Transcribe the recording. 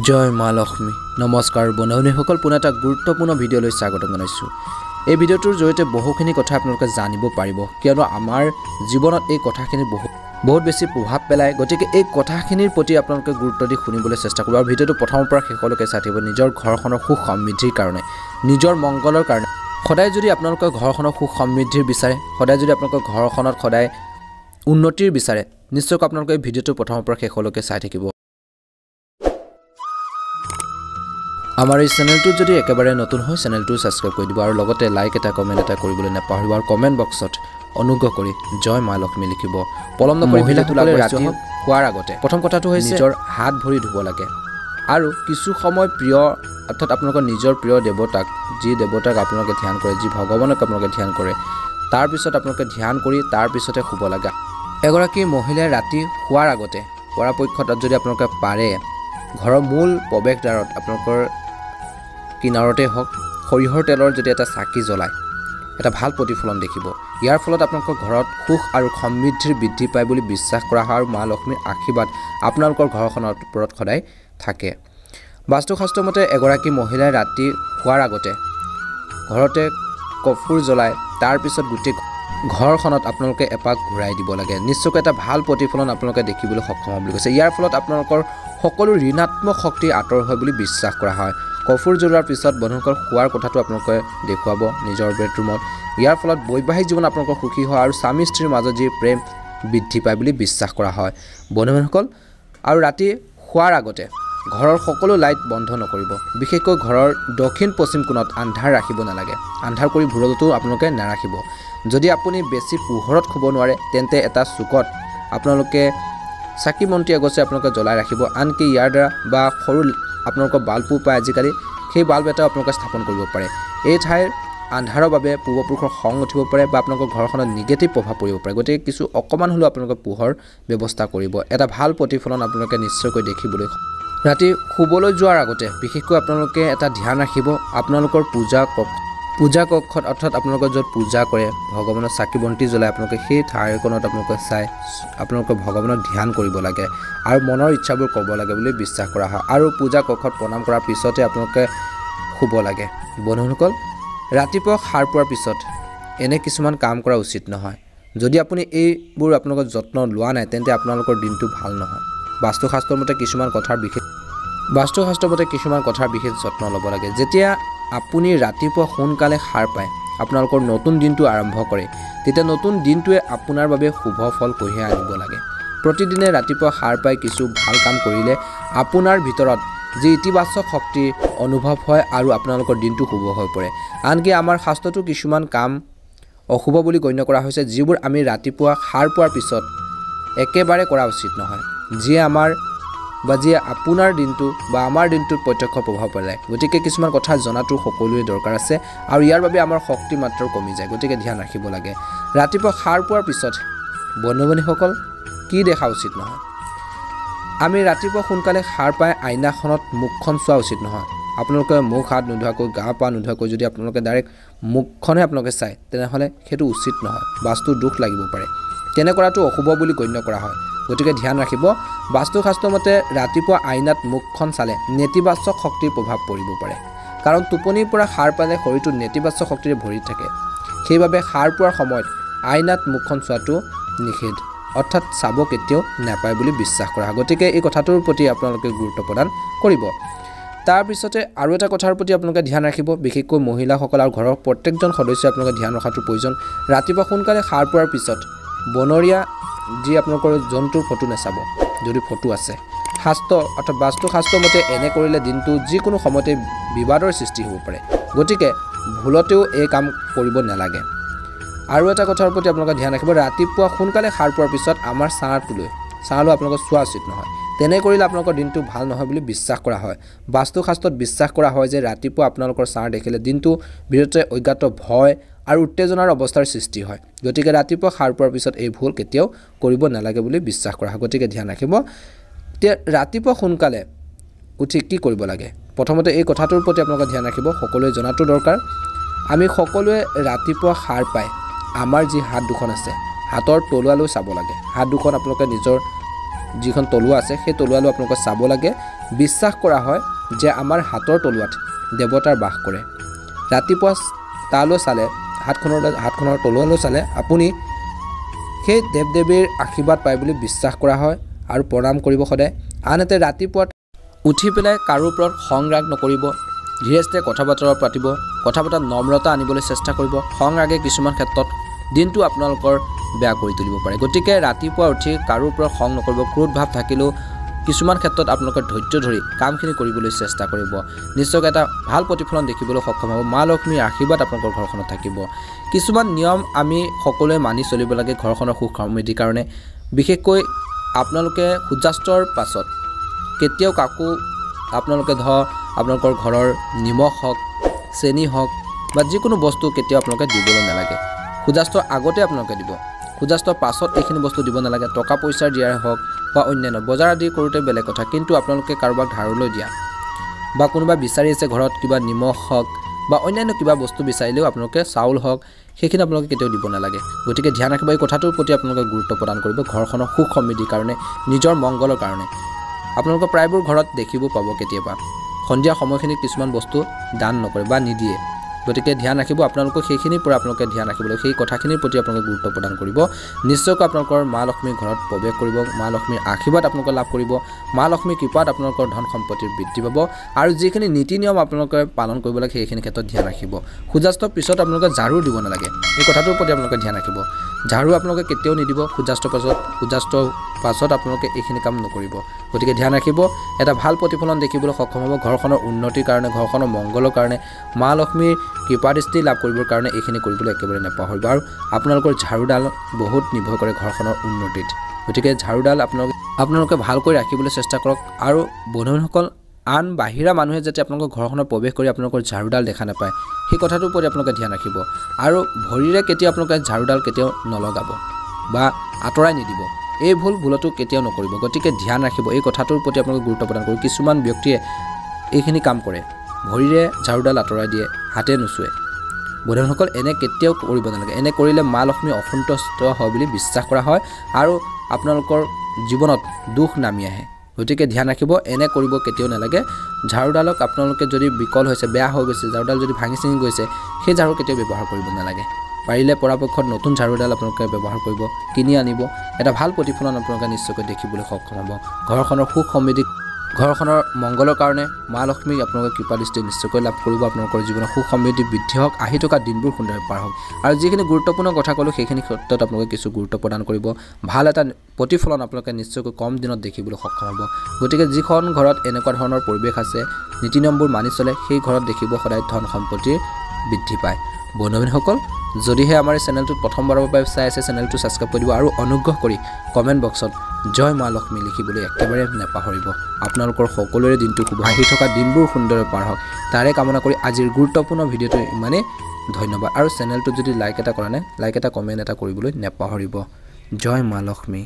জয় মা লক্ষ্মী নমস্কাৰ বন্ধুসকল পুনৰ এটা গুৰুত্বপূৰ্ণ ভিডিঅ'লৈ স্বাগতম জনাইছোঁ। এই ভিডিঅ'টোৰ জৰিয়তে বহুখিনি কথা আপোনালোকে জানিব পাৰিব, কিয়নো আমাৰ জীৱনত এই কথাখিনি বহুত বেছি প্ৰভাৱ পেলায়। গতিকে এই কথাখিনিৰ প্ৰতি আপোনালোকে গুৰুত্ব দি শুনিবলৈ চেষ্টা কৰিব আৰু ভিডিঅ'টো প্ৰথমৰ পৰা শেষলৈকে চাই থাকিব। নিজৰ ঘৰখনৰ সুখ সমৃদ্ধিৰ কাৰণে, নিজৰ মংগলৰ কাৰণে সদায় যদি আপোনালোকৰ ঘৰখনৰ সুখ সমৃদ্ধিৰ বিচাৰে, সদায় যদি আপোনালোকৰ ঘৰখনত সদায় উন্নতিৰ বিচাৰে, নিশ্চয়কৈ আপোনালোকে এই ভিডিঅ'টো প্ৰথমৰ পৰা শেষলৈকে চাই থাকিব। আমাৰ এই চেনেলটো যদি একেবাৰে নতুন হয় চেনেলটো ছাবস্ক্ৰাইব কৰি দিব আৰু লগতে লাইক এটা কমেণ্ট এটা কৰিবলৈ নাপাহৰিব আৰু কমেণ্ট বক্সত অনুগ্ৰহ কৰি জয় মা লক্ষ্মী লিখিব। পলম নকৰি মহিলাসকলে ৰাতি শোৱাৰ আগতে প্ৰথম কথাটো হৈছে নিজৰ হাত ভৰি ধুব লাগে আৰু কিছু সময় প্ৰিয় অৰ্থাৎ আপোনালোকৰ নিজৰ প্ৰিয় দেৱতাক, যি দেৱতাক আপোনালোকে ধ্যান কৰে, যি ভগৱানক আপোনালোকে ধ্যান কৰে, তাৰপিছত আপোনালোকে ধ্যান কৰি তাৰপিছতে শুব লাগে। এগৰাকী মহিলাই ৰাতি শোৱাৰ আগতে পৰাপক্ষত যদি আপোনালোকে পাৰে ঘৰৰ মূল প্ৰৱেশদ্বাৰত আপোনালোকৰ কিনাৰতে হওক সৰিয়হৰ তেলৰ যদি এটা চাকি জ্বলায়, এটা ভাল প্ৰতিফলন দেখিব। ইয়াৰ ফলত আপোনালোকৰ ঘৰত সুখ আৰু সমৃদ্ধিৰ বৃদ্ধি পায় বুলি বিশ্বাস কৰা হয় আৰু মা লক্ষ্মীৰ আশীৰ্বাদ আপোনালোকৰ ঘৰখনৰ ওপৰত সদায় থাকে। বাস্তুশাস্ত্ৰ মতে এগৰাকী মহিলাই ৰাতি শোৱাৰ আগতে ঘৰতে কৰ্পূৰ জ্বলায়, তাৰপিছত গোটেই ঘৰখনত আপোনালোকে এপাক ঘূৰাই দিব লাগে। নিশ্চয়কৈ এটা ভাল প্ৰতিফলন আপোনালোকে দেখিবলৈ সক্ষম হ'ব বুলি কৈছে। ইয়াৰ ফলত আপোনালোকৰ সকলো ঋণাত্মক শক্তি আঁতৰ হয় বুলি বিশ্বাস কৰা হয়। কৰ্পূৰ জ্বলোৱাৰ পিছত বন্ধুসকল শোৱাৰ কথাটো আপোনালোকে দেখুৱাব নিজৰ বেডৰুমত। ইয়াৰ ফলত বৈবাহিক জীৱন আপোনালোকৰ সুখী হয় আৰু স্বামী স্ত্ৰীৰ মাজত যি প্ৰেম বৃদ্ধি পায় বুলি বিশ্বাস কৰা হয় বন্ধুসকল। আৰু ৰাতি শোৱাৰ আগতে ঘৰৰ সকলো লাইট বন্ধ নকৰিব, বিশেষকৈ ঘৰৰ দক্ষিণ পশ্চিম কোণত আন্ধাৰ ৰাখিব নালাগে। আন্ধাৰ কৰি ভুলতো আপোনালোকে নাৰাখিব। যদি আপুনি বেছি পোহৰত শুব নোৱাৰে তেন্তে এটা চুকত আপোনালোকে চাকি বন্তি এগছি আপোনালোকে জ্বলাই ৰাখিব। আনকি ইয়াৰ দ্বাৰা বা সৰু আপোনালোকৰ বাল্বো পায় আজিকালি, সেই বাল্ব এটাও আপোনালোকে স্থাপন কৰিব পাৰে। এই ঠাইৰ আন্ধাৰৰ বাবে পূৰ্বপুৰুষৰ খং উঠিব পাৰে বা আপোনালোকৰ ঘৰখনত নিগেটিভ প্ৰভাৱ পৰিব পাৰে। গতিকে কিছু অকণমান হ'লেও আপোনালোকে পোহৰ ব্যৱস্থা কৰিব। এটা ভাল প্ৰতিফলন আপোনালোকে নিশ্চয়কৈ দেখিবলৈ। ৰাতি শুবলৈ যোৱাৰ আগতে বিশেষকৈ আপোনালোকে এটা ধ্যান ৰাখিব, আপোনালোকৰ পূজা কক্ষত অৰ্থাৎ আপোনালোকে য'ত পূজা কৰে ভগৱানৰ চাকি বন্তি জ্বলাই আপোনালোকে সেই ঠাইকণত আপোনালোকে চাই আপোনালোকে ভগৱানক ধ্যান কৰিব লাগে আৰু মনৰ ইচ্ছাবোৰ ক'ব লাগে বুলি বিশ্বাস কৰা হয়। আৰু পূজা কক্ষত প্ৰণাম কৰাৰ পিছতে আপোনালোকে শুব লাগে। বন্ধুসকল ৰাতিপুৱা সাৰ পোৱাৰ পিছত এনে কিছুমান কাম কৰা উচিত নহয়। যদি আপুনি এইবোৰ আপোনালোকৰ যত্ন লোৱা নাই তেন্তে আপোনালোকৰ দিনটো ভাল নহয়। বাস্তুশাস্ত্ৰৰ মতে কিছুমান কথাৰ বিশেষ যত্ন ল'ব লাগে। যেতিয়া আপুনি ৰাতিপুৱা সোনকালে সাৰ পায় আপোনালোকৰ নতুন দিনটো আৰম্ভ কৰে, তেতিয়া নতুন দিনটোৱে আপোনাৰ বাবে শুভ ফল কঢ়িয়াই আনিব লাগে। প্ৰতিদিনে ৰাতিপুৱা সাৰ পাই কিছু ভাল কাম কৰিলে আপোনাৰ ভিতৰত যি ইতিবাচক শক্তিৰ অনুভৱ হয় আৰু আপোনালোকৰ দিনটো শুভ হৈ পৰে। আনকি আমাৰ শাস্ত্ৰতো কিছুমান কাম অশুভ বুলি গণ্য কৰা হৈছে, যিবোৰ আমি ৰাতিপুৱা সাৰ পোৱাৰ পিছত একেবাৰে কৰা উচিত নহয়, যিয়ে আপোনাৰ দিনটো বা আমাৰ দিনটোত প্ৰত্যক্ষ প্ৰভাৱ পেলায়। গতিকে কিছুমান কথা জনাটো সকলোৰে দৰকাৰ আছে আৰু ইয়াৰ বাবে আমাৰ শক্তি মাত্ৰাও কমি যায়। গতিকে ধ্যান ৰাখিব লাগে। ৰাতিপুৱা সাৰ পোৱাৰ পিছত বন্ধু-বান্ধৱীসকল কি দেখা উচিত নহয়, আমি ৰাতিপুৱা সোনকালে সাৰ পাই আইনাখনত মুখখন চোৱা উচিত নহয়। আপোনালোকে মুখ হাত নোধোৱাকৈ গা পা নোধোৱাকৈ যদি আপোনালোকে ডাইৰেক্ট মুখখনহে আপোনালোকে চায় তেনেহ'লে সেইটো উচিত নহয়, বাস্তুৰ দুখ লাগিব পাৰে। তেনে কৰাটো অশুভ বুলি গণ্য কৰা হয়। গতিকে ধ্যান ৰাখিব। বাস্তুশাস্ত্ৰ মতে ৰাতিপুৱা আইনাত মুখখন চালে নেতিবাচক শক্তিৰ প্ৰভাৱ পৰিব পাৰে, কাৰণ টোপনিৰ পৰা সাৰ পালে শৰীৰটো নেতিবাচক শক্তিৰে ভৰি থাকে। সেইবাবে সাৰ পোৱাৰ সময়ত আইনাত মুখখন চোৱাটো নিষেধ, অৰ্থাৎ চাব কেতিয়াও নাপায় বুলি বিশ্বাস কৰা হয়। গতিকে এই কথাটোৰ প্ৰতি আপোনালোকে গুৰুত্ব প্ৰদান কৰিব। তাৰপিছতে আৰু এটা কথাৰ প্ৰতি আপোনালোকে ধ্যান ৰাখিব, বিশেষকৈ মহিলাসকল আৰু ঘৰৰ প্ৰত্যেকজন সদস্যই আপোনালোকে ধ্যান ৰখাটো প্ৰয়োজন। ৰাতিপুৱা সোনকালে সাৰ পোৱাৰ পিছত বনৰীয়া যি আপোনালোকৰ জন্তুৰ ফটো নাচাব, যদি ফটো আছে। অৰ্থাৎ বাস্তুশাস্ত্ৰ মতে এনে কৰিলে দিনটো যিকোনো সময়তে বিবাদৰ সৃষ্টি হ'ব পাৰে। গতিকে ভুলতেও এই কাম কৰিব নালাগে। আৰু এটা কথাৰ প্ৰতি আপোনালোকে ধ্যান ৰাখিব, ৰাতিপুৱা সোনকালে সাৰ পোৱাৰ পিছত আমাৰ ছাঁলৈ আপোনালোকে চোৱা উচিত নহয়। তেনে কৰিলে আপোনালোকৰ দিনটো ভাল নহয় বুলি বিশ্বাস কৰা হয়। বাস্তুশাস্ত্ৰত বিশ্বাস কৰা হয় যে ৰাতিপুৱা আপোনালোকৰ ছাঁ দেখিলে দিনটো বিৰুদ্ধে অজ্ঞাত ভয় আৰু উত্তেজনাৰ অৱস্থাৰ সৃষ্টি হয়। গতিকে ৰাতিপুৱা সাৰ পোৱাৰ পিছত এই ভুল কেতিয়াও কৰিব নালাগে বুলি বিশ্বাস কৰা হয়। গতিকে ধ্যান ৰাখিব। এতিয়া ৰাতিপুৱা সোনকালে উঠি কি কৰিব লাগে, প্ৰথমতে এই কথাটোৰ প্ৰতি আপোনালোকে ধ্যান ৰাখিব, সকলোৱে জনাটো দৰকাৰ। আমি সকলোৱে ৰাতিপুৱা সাৰ পাই আমাৰ যি হাত দুখন আছে হাতৰ তলুৱালৈ চাব লাগে। হাত দুখন আপোনালোকে নিজৰ যিখন তলুৱা আছে সেই তলুৱালৈ আপোনালোকে চাব লাগে বিশ্বাস কৰা হয় যে আমাৰ হাতৰ তলুৱাত দেৱতাৰ বাস কৰে ৰাতিপুৱা তালৈ চালে হাতখনৰ তলুৱালৈ চালে আপুনি সেই দেৱ-দেৱীৰ আশীৰ্বাদ পায় বুলি বিশ্বাস কৰা হয় আৰু প্ৰণাম কৰিব সদায় আনহাতে ৰাতিপুৱা উঠি পেলাই কাৰো ওপৰত খং ৰাগ নকৰিব ধীৰে স্থিৰে কথা বতৰা নম্ৰতা আনিবলৈ চেষ্টা কৰিব খং ৰাগে কিছুমান ক্ষেত্ৰত দিনটো আপোনালোকৰ বেয়া কৰি তুলিব পাৰে গতিকে ৰাতিপুৱা উঠি কাৰো ওপৰত খং নকৰিব ক্ৰোধ ভাৱ থাকিলেও কিছুমান ক্ষেত্ৰত আপোনালোকৰ ধৈৰ্য ধৰি কামখিনি কৰিবলৈ চেষ্টা কৰিব নিশ্চয়কৈ এটা ভাল প্ৰতিফলন দেখিবলৈ সক্ষম হ'ব মা লক্ষ্মীৰ আশীৰ্বাদ আপোনালোকৰ ঘৰখনত থাকিব কিছুমান নিয়ম আমি সকলোৱে মানি চলিব লাগে ঘৰখনৰ সুখ সমৃদ্ধিৰ কাৰণে বিশেষকৈ আপোনালোকে সূৰ্যাস্তৰ পাছত কেতিয়াও কাকো আপোনালোকে আপোনালোকৰ ঘৰৰ নিমখ হওক চেনি হওক বা যিকোনো বস্তু কেতিয়াও আপোনালোকে দিবলৈ নালাগে সূৰ্যাস্তৰ আগতে আপোনালোকে দিব সূৰ্যাস্তৰ পাছত এইখিনি বস্তু দিব নালাগে টকা পইচাৰ দিয়াৰ হওক বা অন্যান্য বজাৰ আদি কৰোঁতে বেলেগ কথা কিন্তু আপোনালোকে কাৰোবাক ধাৰলৈ দিয়া বা কোনোবা বিচাৰি আছে ঘৰত কিবা নিমখ হওক বা অন্যান্য কিবা বস্তু বিচাৰিলেও আপোনালোকে চাউল হওক সেইখিনি আপোনালোকে কেতিয়াও দিব নালাগে গতিকে ধ্যান ৰাখিব এই কথাটোৰ প্ৰতি আপোনালোকে গুৰুত্ব প্ৰদান কৰিব ঘৰখনৰ সুখ সমৃদ্ধিৰ কাৰণে নিজৰ মংগলৰ কাৰণে আপোনালোকে প্ৰায়বোৰ ঘৰত দেখিব পাব কেতিয়াবা সন্ধিয়া সময়খিনিত কিছুমান বস্তু দান নকৰে বা নিদিয়ে গতিকে ধ্যান ৰাখিব আপোনালোকক সেইখিনিৰ পৰা আপোনালোকে ধ্যান ৰাখিবলৈ সেই কথাখিনিৰ প্ৰতি আপোনালোকে গুৰুত্ব প্ৰদান কৰিব নিশ্চয়কৈ আপোনালোকৰ মা লক্ষ্মীৰ ঘৰত প্ৰৱেশ কৰিব মা লক্ষ্মীৰ আশীৰ্বাদ আপোনালোকে লাভ কৰিব মা লক্ষ্মীৰ কৃপাত আপোনালোকৰ ধন সম্পত্তিৰ বৃদ্ধি পাব আৰু যিখিনি নীতি নিয়ম আপোনালোকে পালন কৰিব লাগে সেইখিনি ক্ষেত্ৰত ধ্যান ৰাখিব সূৰ্যাস্তৰ পিছত আপোনালোকে ঝাৰু দিব নালাগে এই কথাটোৰ প্ৰতি আপোনালোকে ধ্যান ৰাখিব ঝাৰু আপোনালোকে কেতিয়াও নিদিব সূৰ্যাস্তৰ পাছত আপোনালোকে এইখিনি কাম নকৰিব গতিকে ধ্যান ৰাখিব এটা ভাল প্ৰতিফলন দেখিবলৈ সক্ষম হ'ব ঘৰখনৰ উন্নতিৰ কাৰণে ঘৰখনৰ মংগলৰ কাৰণে মা লক্ষ্মীৰ কৃপাদৃষ্টি লাভ কৰিবৰ কাৰণে এইখিনি কৰিবলৈ একেবাৰে নাপাহৰিব আৰু আপোনালোকৰ ঝাৰুডাল বহুত নিৰ্ভৰ কৰে ঘৰখনৰ উন্নতিত গতিকে ঝাৰুডাল আপোনালোকে ভালকৈ ৰাখিবলৈ চেষ্টা কৰক আৰু বন্ধুসকল আন বাহিৰা মানুহে যাতে আপোনালোকৰ ঘৰখনত প্ৰৱেশ কৰি আপোনালোকৰ ঝাৰুডাল দেখা নাপায় সেই কথাটোৰ প্ৰতি আপোনালোকে ধ্যান ৰাখিব আৰু ভৰিৰে কেতিয়াও আপোনালোকে ঝাৰুডাল কেতিয়াও নলগাব বা আঁতৰাই নিদিব এই ভুলতো কেতিয়াও নকৰিব গতিকে ধ্যান ৰাখিব এই কথাটোৰ প্ৰতি আপোনালোকে গুৰুত্ব প্ৰদান কৰিব কিছুমান ব্যক্তিয়ে এইখিনি কাম কৰে ভৰিৰে ঝাৰুডাল আঁতৰাই দিয়ে হাতে নুচুৱে বন্ধুসকল এনে কেতিয়াও কৰিব নালাগে এনে কৰিলে মা লক্ষ্মী অসন্তুষ্ট হয় বুলি বিশ্বাস কৰা হয় আৰু আপোনালোকৰ জীৱনত দুখ নামি আহে গতিকে ধ্যান ৰাখিব এনে কৰিব কেতিয়াও নালাগে ঝাৰুডালক আপোনালোকে যদি বিকল হৈছে বেয়া হৈ গৈছে ঝাৰুডাল যদি ভাঙি চিঙি গৈছে সেই ঝাৰু কেতিয়াও ব্যৱহাৰ কৰিব নালাগে পাৰিলে পৰাপক্ষত নতুন ঝাৰুডাল আপোনালোকে ব্যৱহাৰ কৰিব কিনি আনিব এটা ভাল প্ৰতিফলন আপোনালোকে নিশ্চয়কৈ দেখিবলৈ সক্ষম হ'ব ঘৰখনৰ সুখ সমৃদ্ধি ঘৰখনৰ মংগলৰ কাৰণে মা লক্ষ্মীক আপোনালোকে কৃপাদৃষ্টি নিশ্চয়কৈ লাভ কৰিব আপোনালোকৰ জীৱনত সুখ সমৃদ্ধি বৃদ্ধি হওক আহি থকা দিনবোৰ সুন্দৰ পাৰ হওক আৰু যিখিনি গুৰুত্বপূৰ্ণ কথা ক'লোঁ সেইখিনি ক্ষেত্ৰত আপোনালোকে কিছু গুৰুত্ব প্ৰদান কৰিব ভাল এটা প্ৰতিফলন আপোনালোকে নিশ্চয়কৈ কম দিনত দেখিবলৈ সক্ষম হ'ব গতিকে যিখন ঘৰত এনেকুৱা ধৰণৰ পৰিৱেশ আছে নীতি নিয়মবোৰ মানি চলে সেই ঘৰত দেখিব সদায় ধন সম্পত্তিৰ বৃদ্ধি পায় বন্ধুসকল যদিহে আমাৰ এই চেনেলটোত প্ৰথমবাৰৰ বাবে চাই আছে চেনেলটো ছাবস্ক্ৰাইব কৰি দিব আৰু অনুগ্ৰহ কৰি কমেণ্ট বক্সত জয় মা লক্ষ্মী লিখিবলৈ একেবাৰে নাপাহৰিব আপোনালোকৰ সকলোৰে দিনটো শুভ আহি থকা দিনবোৰ সুন্দৰ পাৰ হওক তাৰে কামনা কৰি আজিৰ গুৰুত্বপূৰ্ণ ভিডিঅ'টো ইমানেই ধন্যবাদ আৰু চেনেলটোত যদি লাইক এটা কৰা নাই লাইক এটা কমেণ্ট এটা কৰিবলৈ নাপাহৰিব জয় মা লক্ষ্মী